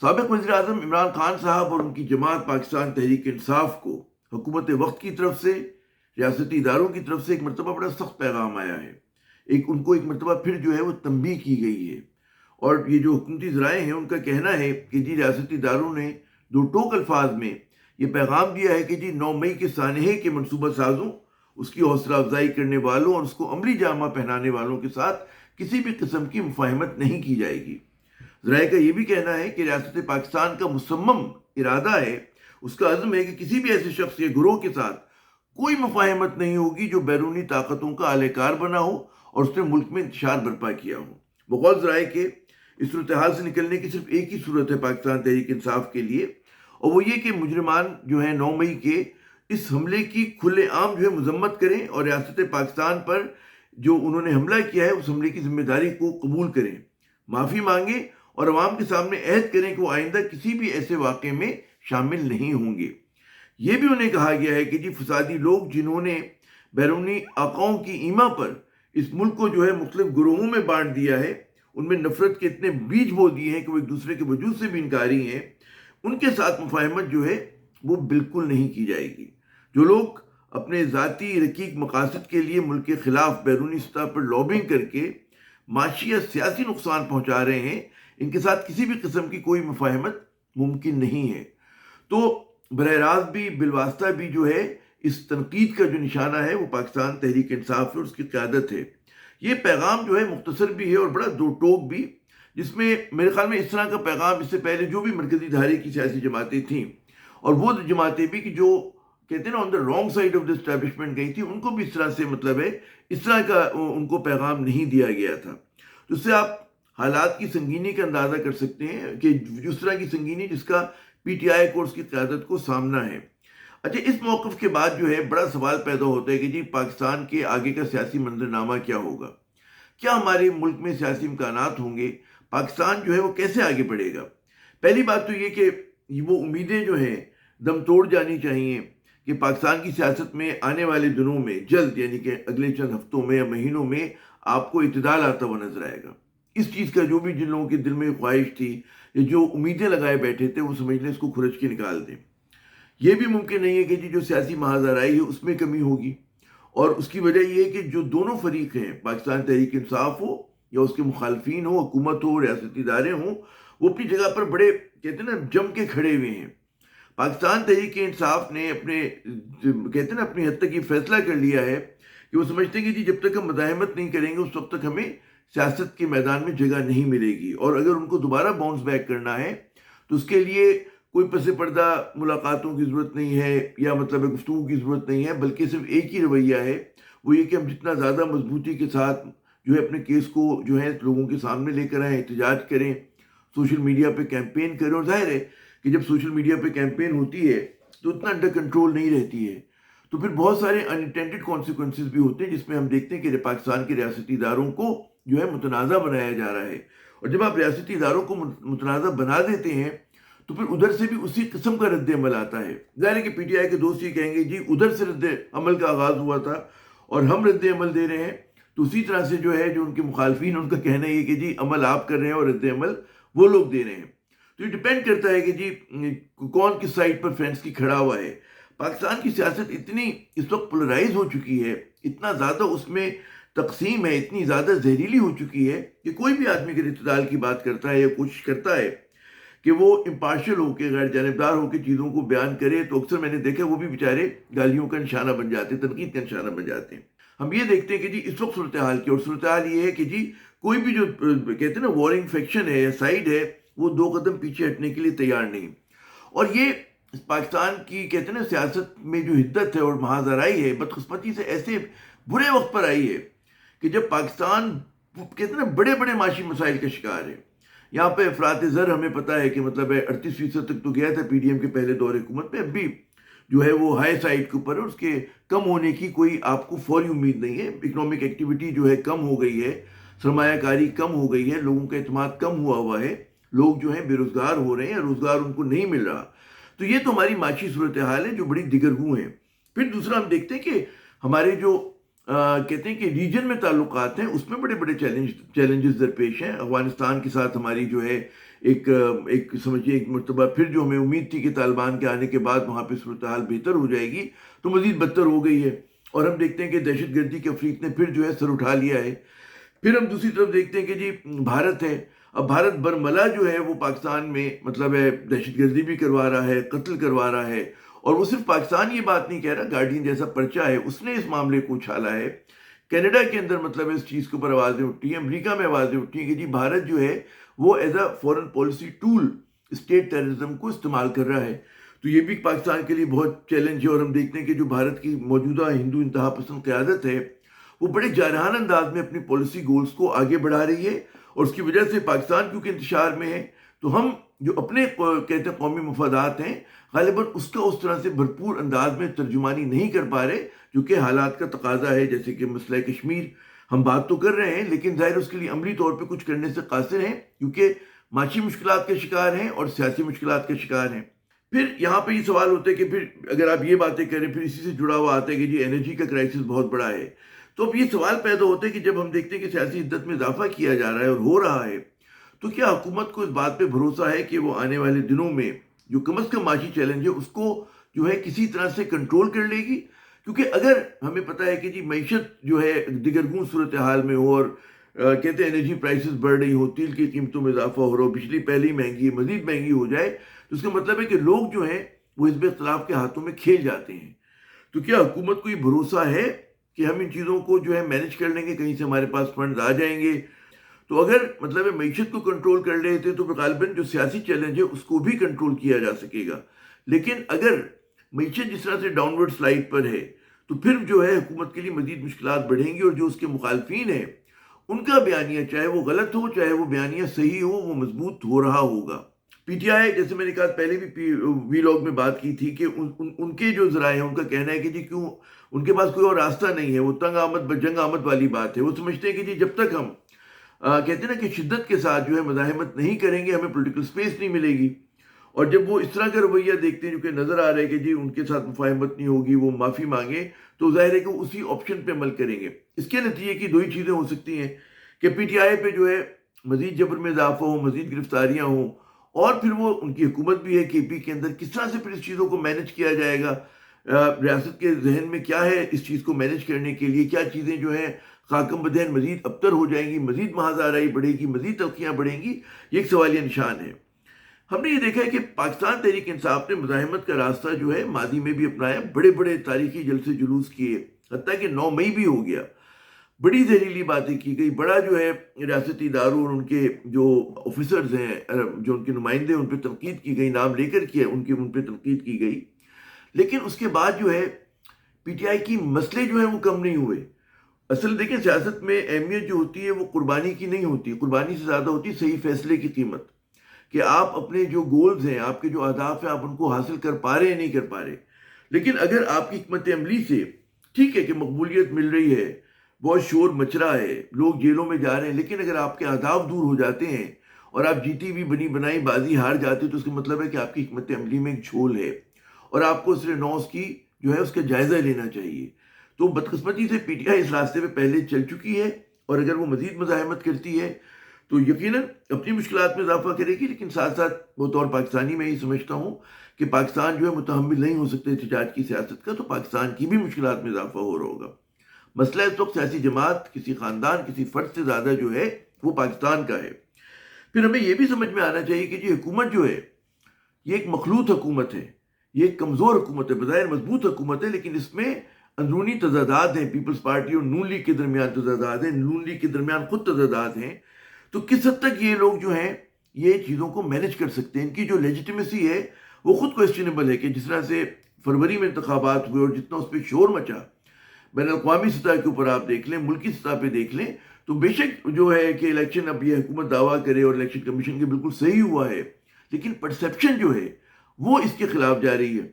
سابق وزیر اعظم عمران خان صاحب اور ان کی جماعت پاکستان تحریک انصاف کو حکومت وقت کی طرف سے، ریاستی اداروں کی طرف سے ایک مرتبہ بڑا سخت پیغام آیا ہے۔ ان کو ایک مرتبہ پھر جو ہے وہ تنبیہ کی گئی ہے، اور یہ جو حکومتی ذرائع ہیں ان کا کہنا ہے کہ جی ریاستی اداروں نے دو ٹوک الفاظ میں یہ پیغام دیا ہے کہ جی 9 مئی کے سانحے کے منصوبہ سازوں، اس کی حوصلہ افزائی کرنے والوں اور اس کو عملی جامہ پہنانے والوں کے ساتھ کسی بھی قسم کی مفاہمت نہیں کی جائے گی۔ ذرائع کا یہ بھی کہنا ہے کہ ریاست پاکستان کا مصمم ارادہ ہے، اس کا عزم ہے کہ کسی بھی ایسے شخص یا گروہ کے ساتھ کوئی مفاہمت نہیں ہوگی جو بیرونی طاقتوں کا اہل کار بنا ہو اور اس نے ملک میں انتشار برپا کیا ہو۔ بقول ذرائع کے اس صورتحال سے نکلنے کی صرف ایک ہی صورت ہے پاکستان تحریک انصاف کے لیے، اور وہ یہ کہ مجرمان جو ہیں 9 مئی کے اس حملے کی کھلے عام جو ہے مذمت کریں اور ریاست پاکستان پر جو انہوں نے حملہ کیا ہے اس حملے کی ذمہ داری کو قبول کریں، معافی مانگیں اور عوام کے سامنے عہد کریں کہ وہ آئندہ کسی بھی ایسے واقعے میں شامل نہیں ہوں گے۔ یہ بھی انہیں کہا گیا ہے کہ جی فسادی لوگ جنہوں نے بیرونی آقاؤں کی ایما پر اس ملک کو جو ہے مختلف گروہوں میں بانٹ دیا ہے، ان میں نفرت کے اتنے بیج بو دیے ہیں کہ وہ ایک دوسرے کے وجود سے بھی انکاری ہیں، ان کے ساتھ مفاہمت جو ہے وہ بالکل نہیں کی جائے گی۔ جو لوگ اپنے ذاتی رقیق مقاصد کے لیے ملک کے خلاف بیرونی سطح پر لابنگ کر کے معاشی یا سیاسی نقصان پہنچا رہے ہیں، ان کے ساتھ کسی بھی قسم کی کوئی مفاہمت ممکن نہیں ہے۔ تو براہ راست بھی بالواسطہ بھی جو ہے اس تنقید کا جو نشانہ ہے وہ پاکستان تحریک انصاف اور اس کی قیادت ہے۔ یہ پیغام جو ہے مختصر بھی ہے اور بڑا دو ٹوک بھی، جس میں میرے خیال میں اس طرح کا پیغام اس سے پہلے جو بھی مرکزی دھارے کی سیاسی جماعتیں تھیں اور وہ جماعتیں بھی کہ جو کہتے ہیں نا on the wrong side of the establishment گئی تھی، ان کو بھی اس طرح سے مطلب ہے اس طرح کا ان کو پیغام نہیں دیا گیا تھا۔ تو اس سے آپ حالات کی سنگینی کا اندازہ کر سکتے ہیں کہ جس طرح کی سنگینی جس کا پی ٹی آئی کو اس کی قیادت کو سامنا ہے۔ اچھا، اس موقف کے بعد جو ہے بڑا سوال پیدا ہوتا ہے کہ جی پاکستان کے آگے کا سیاسی منظرنامہ کیا ہوگا؟ کیا ہمارے ملک میں سیاسی امکانات ہوں گے؟ پاکستان جو ہے وہ کیسے آگے بڑھے گا؟ پہلی بات تو یہ کہ وہ امیدیں جو ہیں دم توڑ جانی چاہیے کہ پاکستان کی سیاست میں آنے والے دنوں میں جلد، یعنی کہ اگلے چند ہفتوں میں یا مہینوں میں آپ کو اعتدال آتا ہوا نظر آئے گا۔ اس چیز کا جو بھی جن لوگوں کے دل میں خواہش تھی یا جو امیدیں لگائے بیٹھے تھے وہ سمجھ لیں اس کو کھرچ کے نکال دیں۔ یہ بھی ممکن نہیں ہے کہ جو سیاسی محاذرائی ہے اس میں کمی ہوگی، اور اس کی وجہ یہ ہے کہ جو دونوں فریق ہیں، پاکستان تحریک انصاف ہو یا اس کے مخالفین ہو، حکومت ہو، ریاستی ادارے ہوں، وہ اپنی جگہ پر بڑے کہتے ہیں نا جم کے کھڑے ہوئے ہیں۔ پاکستان تحریک انصاف نے کہتے ہیں نا اپنی حد تک یہ فیصلہ کر لیا ہے کہ وہ سمجھتے ہیں کہ جی جب تک ہم مزاحمت نہیں کریں گے اس وقت تک ہمیں سیاست کے میدان میں جگہ نہیں ملے گی، اور اگر ان کو دوبارہ باؤنس بیک کرنا ہے تو اس کے لیے کوئی پس پردہ ملاقاتوں کی ضرورت نہیں ہے یا مطلب گفتگو کی ضرورت نہیں ہے، بلکہ صرف ایک ہی رویہ ہے، وہ یہ کہ ہم جتنا زیادہ مضبوطی کے ساتھ جو ہے اپنے کیس کو جو ہے لوگوں کے سامنے لے کر آئیں، احتجاج کریں، سوشل میڈیا پہ کیمپین کریں۔ اور ظاہر ہے کہ جب سوشل میڈیا پہ کیمپین ہوتی ہے تو اتنا انڈر کنٹرول نہیں رہتی ہے، تو پھر بہت سارے انٹینڈڈ کانسیکوینسز بھی ہوتے ہیں، جس میں ہم دیکھتے ہیں کہ پاکستان کے ریاستی اداروں کو جو ہے متنازع بنایا جا رہا ہے، اور جب آپ ریاستی اداروں کو متنازع بنا دیتے ہیں تو پھر ادھر سے بھی اسی قسم کا رد عمل آتا ہے۔ ظاہر ہے کہ پی ٹی آئی کے دوست یہ کہیں گے جی ادھر سے رد عمل کا آغاز ہوا تھا اور ہم رد عمل دے رہے ہیں، تو اسی طرح سے جو ہے جو ان کے مخالفین ان کا کہنا یہ کہ جی عمل آپ کر رہے ہیں اور رد عمل وہ لوگ دے رہے ہیں۔ تو یہ ڈیپینڈ کرتا ہے کہ جی کون کس سائڈ پر فینس کی کھڑا ہوا ہے۔ پاکستان کی سیاست اتنی اس وقت پولرائز ہو چکی ہے، اتنا زیادہ اس میں تقسیم ہے، اتنی زیادہ زہریلی ہو چکی ہے کہ کوئی بھی آدمی اگر اعتدال کی بات کرتا ہے یا کوشش کرتا ہے کہ وہ امپارشل ہو کے، غیر جانبدار ہو کے چیزوں کو بیان کرے، تو اکثر میں نے دیکھا وہ بھی بیچارے گالیوں کا نشانہ بن جاتے ہیں، تنقید کا نشانہ بن جاتے ہیں۔ ہم یہ دیکھتے ہیں کہ جی اس وقت صورتحال کی، اور صورتحال یہ ہے کہ جی کوئی بھی جو کہتے ہیں نا وارنگ فیکشن ہے یا سائڈ ہے وہ 2 قدم پیچھے ہٹنے کے لیے تیار نہیں، اور یہ پاکستان کی کہتے ہیں نا سیاست میں جو حدت ہے اور محاذرائی ہے بدقسمتی سے ایسے برے وقت پر آئی ہے کہ جب پاکستان کہتے ہیں نا بڑے بڑے معاشی مسائل کا شکار ہے۔ یہاں پہ افراط زر ہمیں پتہ ہے کہ مطلب ہے 38% تک تو گیا تھا پی ڈی ایم کے پہلے دور حکومت میں، اب بھی جو ہے وہ ہائی سائڈ کے اوپر ہے، اس کے کم ہونے کی کوئی آپ کو فوری امید نہیں ہے۔ اکنامک ایکٹیویٹی جو ہے کم ہو گئی ہے، سرمایہ کاری کم ہو گئی ہے، لوگوں کا اعتماد کم ہوا ہے، لوگ جو ہیں بے روزگار ہو رہے ہیں، روزگار ان کو نہیں مل رہا۔ تو یہ تو ہماری معاشی صورتحال ہے جو بڑی دیگر ہو ہیں۔ پھر دوسرا ہم دیکھتے ہیں کہ ہمارے جو کہتے ہیں کہ ریجن میں تعلقات ہیں اس میں بڑے بڑے چیلنجز درپیش ہیں. افغانستان کے ساتھ ہماری جو ہے ایک سمجھیے ایک مرتبہ پھر جو ہمیں امید تھی کہ طالبان کے آنے کے بعد وہاں پہ صورتحال بہتر ہو جائے گی تو مزید بدتر ہو گئی ہے. اور ہم دیکھتے ہیں کہ دہشت گردی کے افریق نے پھر جو ہے سر اٹھا لیا ہے. پھر ہم دوسری طرف دیکھتے ہیں کہ جی بھارت ہے. اب بھارت برملا جو ہے وہ پاکستان میں مطلب ہے دہشت گردی بھی کروا رہا ہے, قتل کروا رہا ہے. اور وہ صرف پاکستان یہ بات نہیں کہہ رہا, گارڈین جیسا پرچہ ہے اس نے اس معاملے کو اچھالا ہے. کینیڈا کے اندر مطلب اس چیز کے اوپر آوازیں اٹھی ہیں, امریکہ میں آوازیں اٹھی ہیں کہ جی بھارت جو ہے وہ as a foreign policy tool state terrorism کو استعمال کر رہا ہے. تو یہ بھی پاکستان کے لیے بہت چیلنج ہے. اور ہم دیکھتے ہیں کہ جو بھارت کی موجودہ ہندو انتہا پسند قیادت ہے وہ بڑے جارحانہ انداز میں اپنی پالیسی گولز کو آگے بڑھا رہی ہے. اور اس کی وجہ سے پاکستان کیونکہ انتشار میں ہے تو ہم جو اپنے کہتے ہیں قومی مفادات ہیں غالباً اس کا اس طرح سے بھرپور انداز میں ترجمانی نہیں کر پا رہے جو کہ حالات کا تقاضا ہے. جیسے کہ مسئلہ کشمیر ہم بات تو کر رہے ہیں لیکن ظاہر اس کے لیے عملی طور پہ کچھ کرنے سے قاصر ہیں کیونکہ معاشی مشکلات کے شکار ہیں اور سیاسی مشکلات کے شکار ہیں. پھر یہاں پہ یہ سوال ہوتا ہے کہ پھر اگر آپ یہ باتیں کریں پھر اسی سے جڑا ہوا آتا ہے کہ جی انرجی کا کرائسس بہت بڑا ہے. تو اب یہ سوال پیدا ہوتا ہے کہ جب ہم دیکھتے ہیں کہ سیاسی حدت میں اضافہ کیا جا رہا ہے اور ہو رہا ہے تو کیا حکومت کو اس بات پہ بھروسہ ہے کہ وہ آنے والے دنوں میں جو کم از کم معاشی چیلنج ہے اس کو جو ہے کسی طرح سے کنٹرول کر لے گی؟ کیونکہ اگر ہمیں پتہ ہے کہ جی معیشت جو ہے دگرگون صورتحال میں ہو اور کہتے ہیں انرجی پرائسز بڑھ رہی ہو, تیل کی قیمتوں میں اضافہ ہو رہا ہو, بجلی پہلے ہی مہنگی ہے مزید مہنگی ہو جائے تو اس کا مطلب ہے کہ لوگ جو ہیں وہ حزب اختلاف کے ہاتھوں میں کھیل جاتے ہیں. تو کیا حکومت کو یہ بھروسہ ہے کہ ہم ان چیزوں کو جو ہے مینج کر لیں گے, کہیں سے ہمارے پاس فنڈز آ جائیں گے؟ تو اگر مطلب ہے معیشت کو کنٹرول کر رہے تھے تو غالباً جو سیاسی چیلنج ہے اس کو بھی کنٹرول کیا جا سکے گا. لیکن اگر معیشت جس طرح سے ڈاؤن ورڈ سلائڈ پر ہے تو پھر جو ہے حکومت کے لیے مزید مشکلات بڑھیں گی اور جو اس کے مخالفین ہیں ان کا بیانیہ چاہے وہ غلط ہو چاہے وہ بیانیہ صحیح ہو وہ مضبوط ہو رہا ہوگا. پی ٹی آئی جیسے میں نے کہا پہلے بھی وی لاگ میں بات کی تھی کہ ان کے جو ذرائع ہیں ان کا کہنا ہے کہ جی کیوں ان کے پاس کوئی اور راستہ نہیں ہے, وہ تنگ آمد جنگ آمد والی بات ہے. وہ سمجھتے ہیں کہ جی جب تک ہم کہتے ہیں نا کہ شدت کے ساتھ جو ہے مزاحمت نہیں کریں گے ہمیں پولیٹیکل سپیس نہیں ملے گی. اور جب وہ اس طرح کا رویہ دیکھتے ہیں جو کہ نظر آ رہا ہے کہ جی ان کے ساتھ مفاہمت نہیں ہوگی, وہ معافی مانگے, تو ظاہر ہے کہ وہ اسی آپشن پہ عمل کریں گے. اس کے نتیجے کی دو ہی چیزیں ہو سکتی ہیں کہ پی ٹی آئی پہ جو ہے مزید جبر میں اضافہ ہو, مزید گرفتاریاں ہوں, اور پھر وہ ان کی حکومت بھی ہے کے پی کے اندر کس طرح سے پھر اس چیزوں کو مینج کیا جائے گا, ریاست کے ذہن میں کیا ہے اس چیز کو مینج کرنے کے لیے, کیا چیزیں جو ہیں خاکم بدہن مزید ابتر ہو جائیں گی, مزید محاذ آرائی بڑھے گی, مزید تلخیاں بڑھیں گی, یہ ایک سوالیہ نشان ہے. ہم نے یہ دیکھا ہے کہ پاکستان تحریک انصاف نے مزاحمت کا راستہ جو ہے ماضی میں بھی اپنایا, بڑے بڑے تاریخی جلسے جلوس کیے, حتیٰ کہ 9 مئی بھی ہو گیا, بڑی زہریلی باتیں کی گئی, بڑا جو ہے ریاستی اداروں اور ان کے جو آفیسرز ہیں جو ان کے نمائندے ان پہ تنقید کی گئی, نام لے کر کیا ان پہ تنقید کی گئی. لیکن اس کے بعد جو ہے پی ٹی آئی کی مسئلے جو ہیں وہ کم نہیں ہوئے. اصل دیکھیں سیاست میں اہمیت جو ہوتی ہے وہ قربانی کی نہیں ہوتی, قربانی سے زیادہ ہوتی ہے صحیح فیصلے کی قیمت, کہ آپ اپنے جو گولز ہیں آپ کے جو اہداف ہیں آپ ان کو حاصل کر پا رہے ہیں نہیں کر پا رہے. لیکن اگر آپ کی حکمت عملی سے ٹھیک ہے کہ مقبولیت مل رہی ہے, بہت شور مچ رہا ہے, لوگ جیلوں میں جا رہے ہیں, لیکن اگر آپ کے اہداف دور ہو جاتے ہیں اور آپ جیتی بھی بنی بنائی بازی ہار جاتے ہیں تو اس کا مطلب ہے کہ آپ کی حکمت عملی میں ایک جھول ہے اور آپ کو سر نوز کی جو ہے اس کا جائزہ لینا چاہیے. تو بدقسمتی سے پی ٹی آئی اس راستے پہ پہلے چل چکی ہے اور اگر وہ مزید مزاحمت کرتی ہے تو یقیناً اپنی مشکلات میں اضافہ کرے گی. لیکن ساتھ ساتھ بطور پاکستانی میں یہ سمجھتا ہوں کہ پاکستان جو ہے متحمل نہیں ہو سکتے احتجاج کی سیاست کا, تو پاکستان کی بھی مشکلات میں اضافہ ہو رہا ہوگا. مسئلہ اس وقت سیاسی جماعت, کسی خاندان, کسی فرد سے زیادہ جو ہے وہ پاکستان کا ہے. پھر ہمیں یہ بھی سمجھ میں آنا چاہیے کہ یہ حکومت جو ہے یہ ایک مخلوط حکومت ہے, یہ ایک کمزور حکومت ہے, بظاہر مضبوط حکومت ہے, لیکن اس میں اندرونی تضادات ہیں. پیپلز پارٹی اور نون لیگ کے درمیان تضادات ہیں, نون لیگ کے درمیان خود تضادات ہیں. تو کس حد تک یہ لوگ جو ہیں یہ چیزوں کو مینج کر سکتے ہیں؟ ان کی جو لیجیٹیمیسی ہے وہ خود کویسچنیبل ہے کہ جس طرح سے فروری میں انتخابات ہوئے اور جتنا اس پہ شور مچا, بین الاقوامی سطح کے اوپر آپ دیکھ لیں, ملکی سطح پہ دیکھ لیں, تو بے شک جو ہے کہ الیکشن اب یہ حکومت دعویٰ کرے اور الیکشن کمیشن کے بالکل صحیح ہوا ہے, لیکن پرسیپشن جو ہے وہ اس کے خلاف جا رہی ہے.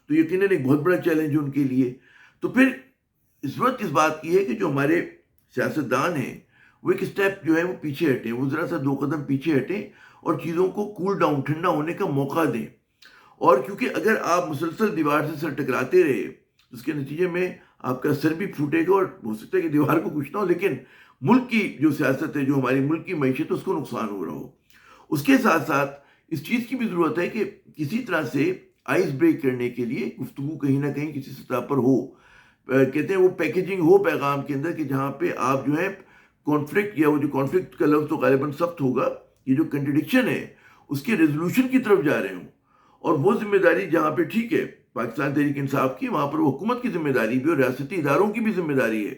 تو یقیناً ایک بہت بڑا چیلنج ہے ان کے لیے. تو پھر ضرورت اس بات کی ہے کہ جو ہمارے سیاستدان ہیں وہ ایک سٹیپ جو ہے وہ پیچھے ہٹیں, وہ ذرا سا 2 قدم پیچھے ہٹیں اور چیزوں کو کول ڈاؤن, ٹھنڈا ہونے کا موقع دیں. اور کیونکہ اگر آپ مسلسل دیوار سے سر ٹکراتے رہے اس کے نتیجے میں آپ کا سر بھی پھوٹے گا اور ہو سکتا ہے کہ دیوار کو کچھ نہ ہو، لیکن ملک کی جو سیاست ہے، جو ہماری ملک کی معیشت ہے، اس کو نقصان ہو رہا ہو۔ اس کے ساتھ ساتھ اس چیز کی بھی ضرورت ہے کہ کسی طرح سے آئس بریک کرنے کے لیے گفتگو کہیں نہ کہیں کسی سطح پر ہو، کہتے ہیں وہ پیکیجنگ ہو پیغام کے اندر، کہ جہاں پہ آپ جو ہے کانفلکٹ، یا وہ جو کانفلکٹ کا لفظ تو غالباً سخت ہوگا، یہ جو کنٹرڈکشن ہے اس کے ریزولوشن کی طرف جا رہے ہوں، اور وہ ذمہ داری جہاں پہ ٹھیک ہے پاکستان تحریک انصاف کی، وہاں پر وہ حکومت کی ذمہ داری بھی اور ریاستی اداروں کی بھی ذمہ داری ہے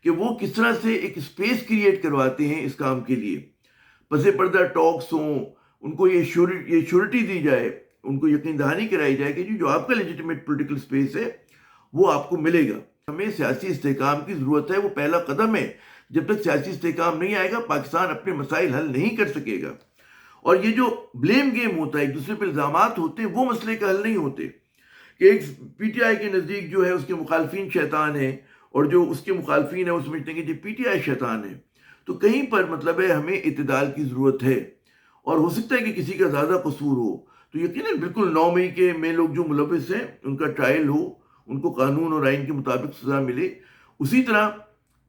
کہ وہ کس طرح سے ایک اسپیس کریٹ کرواتے ہیں اس کام کے لیے، پس پردہ ٹاکس ہوں، ان کو یہ شیورٹی دی جائے، ان کو یقین دہانی کرائی جائے کہ جو آپ کا لیجیٹمیٹ پولیٹیکل اسپیس ہے وہ آپ کو ملے گا۔ ہمیں سیاسی استحکام کی ضرورت ہے، وہ پہلا قدم ہے۔ جب تک سیاسی استحکام نہیں آئے گا پاکستان اپنے مسائل حل نہیں کر سکے گا، اور یہ جو بلیم گیم ہوتا ہے، ایک دوسرے پہ الزامات ہوتے ہیں، وہ مسئلے کا حل نہیں ہوتے، کہ ایک پی ٹی آئی کے نزدیک جو ہے اس کے مخالفین شیطان ہیں، اور جو اس کے مخالفین ہیں وہ سمجھتے ہیں کہ جی پی ٹی آئی شیطان ہے۔ تو کہیں پر مطلب ہے ہمیں اعتدال کی ضرورت ہے، اور ہو سکتا ہے کہ کسی کا زیادہ قصور ہو تو یقیناً بالکل 9 مئی کے میں لوگ جو ملوث ہیں ان کا ٹرائل ہو، ان کو قانون اور آئین کے مطابق سزا ملے۔ اسی طرح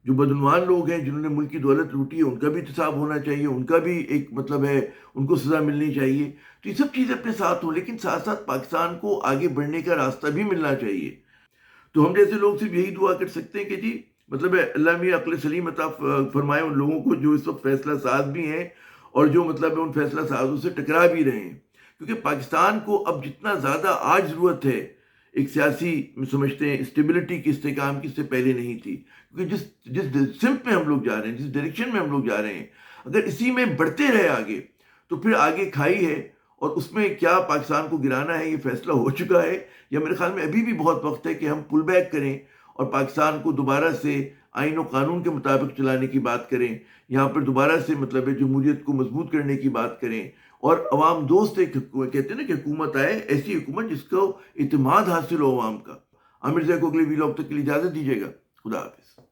جو بدعنوان لوگ ہیں جنہوں نے ملک کی دولت لوٹی ہے ان کا بھی احتساب ہونا چاہیے، ان کا بھی ایک مطلب ہے ان کو سزا ملنی چاہیے۔ تو یہ سب چیزیں اپنے ساتھ ہوں، لیکن ساتھ ساتھ پاکستان کو آگے بڑھنے کا راستہ بھی ملنا چاہیے۔ تو ہم جیسے لوگ صرف یہی دعا کر سکتے ہیں کہ جی مطلب ہے اللہ میاں عقل سلیم عطا فرمائے ان لوگوں کو جو اس وقت فیصلہ ساز بھی ہیں، اور جو مطلب ہے ان فیصلہ سازوں سے ٹکرا بھی رہے ہیں، کیونکہ پاکستان کو اب جتنا زیادہ آج ضرورت ہے ایک سیاسی سمجھتے ہیں اسٹیبلٹی کی، استحکام کی، اس سے پہلے نہیں تھی، کیونکہ جس سمت میں ہم لوگ جا رہے ہیں، جس ڈائریکشن میں ہم لوگ جا رہے ہیں، اگر اسی میں بڑھتے رہے آگے تو پھر آگے کھائی ہے، اور اس میں کیا پاکستان کو گرانا ہے یہ فیصلہ ہو چکا ہے، یا میرے خیال میں ابھی بھی بہت وقت ہے کہ ہم پل بیک کریں اور پاکستان کو دوبارہ سے آئین و قانون کے مطابق چلانے کی بات کریں، یہاں پر دوبارہ سے مطلب ہے جمہوریت کو مضبوط کرنے کی بات کریں، اور عوام دوست ایک کہتے ہیں نا کہ حکومت آئے، ایسی حکومت جس کو اعتماد حاصل ہو عوام کا۔ عامر زیب کو اگلے ویلاگ تک کے لیے اجازت دیجیے گا۔ خدا حافظ۔